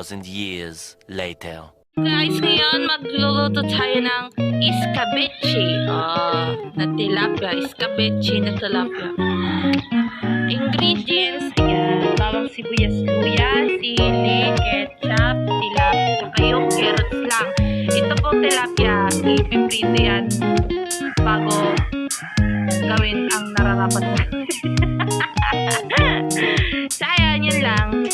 2,000 years later. Guys, ngayon magluluto tayo ng escabeche. Na tilapia. Escabeche na tilapia. Ingredients, ayan. Bawang sibuyas, luya, sili, ketchup, tilapia, saka yung carrots lang. Ito po tilapia, ipiprito yan bago gawin ang nararapat na. So, ayan, yun lang.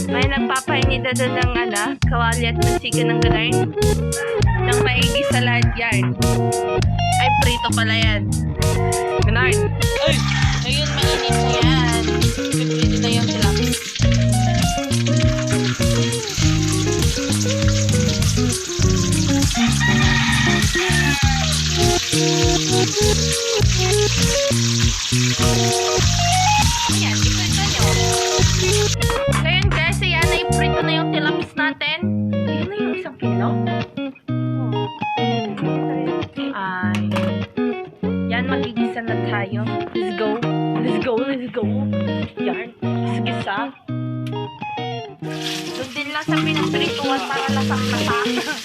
May nagpapahingi na doon ng kawali at masika ng ganun. Nang maigi sa lahat yan. Ay, prito pala yan. Ganun. Ay! Ngayon, mainit na yan. Piprito na yung tilapia. Ayan, iprito nyo. Ngayon guys, ayan, naiprito na yung tilapis natin. Ayan na yung isang kilo. Ay. Yan, magigisa na tayo. Let's go. Let's go, let's go. Yan, gisa. Doon din lang sa pinaprituan para lasak-lasak.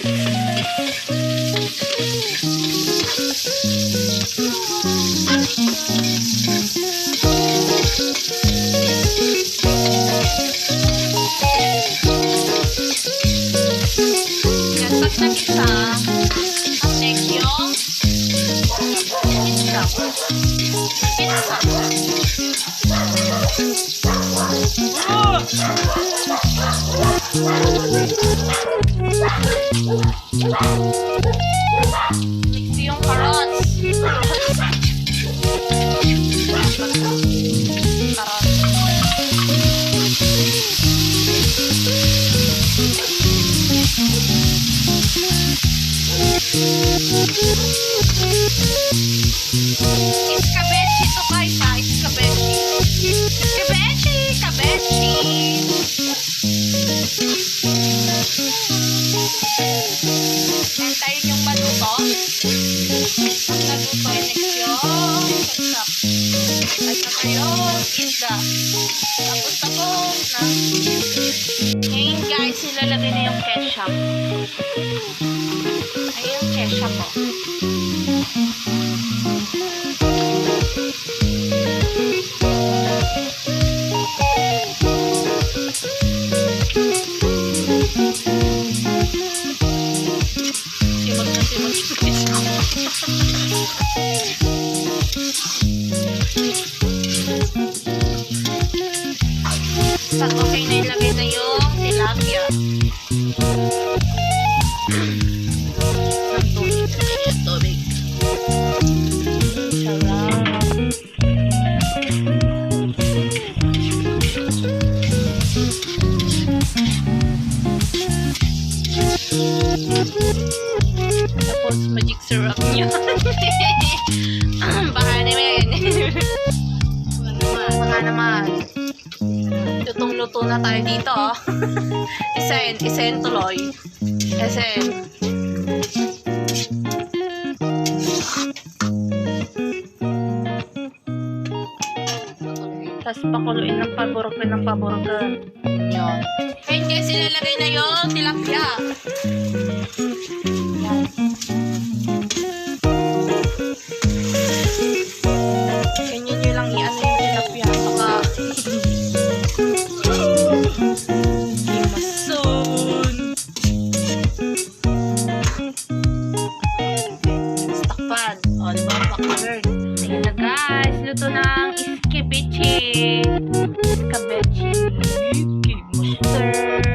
Yan, pag nagisa, ang next yung ketchup. Next yung carrots. Escabeche to guys ha, escabeche. Escabeche, escabeche. Antayin yung maluto. Pag naluto, next yung ketchup. At saka yung isda. Tapos na. Ngayon guys, ilalagay na yung ketchup. Ay, yung ketchup po. Pag okay na ilagay na yung tilapia. Ang tubig. Yung tubig. Sarap. Tapos magic syrup niya. Baka naman. Baka naman. Lutong-luto na tayo dito. Isen tuloy. Isen. Tapos pakuluin ng paborkan. Yan. Ngayon guys, ilalagay na yung tilapia. Yan. Ganyan nyo lang i-ano yung tilapia. Baka himason. Stakpan. O, diba? Pakagird. Ayan na guys. Luto ng escabeche. Escabeche. Mustard.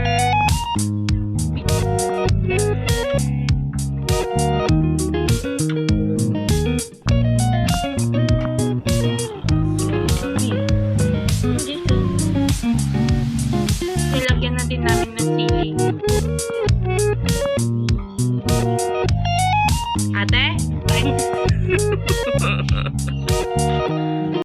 Nilagyan na din namin ng sili. Ate?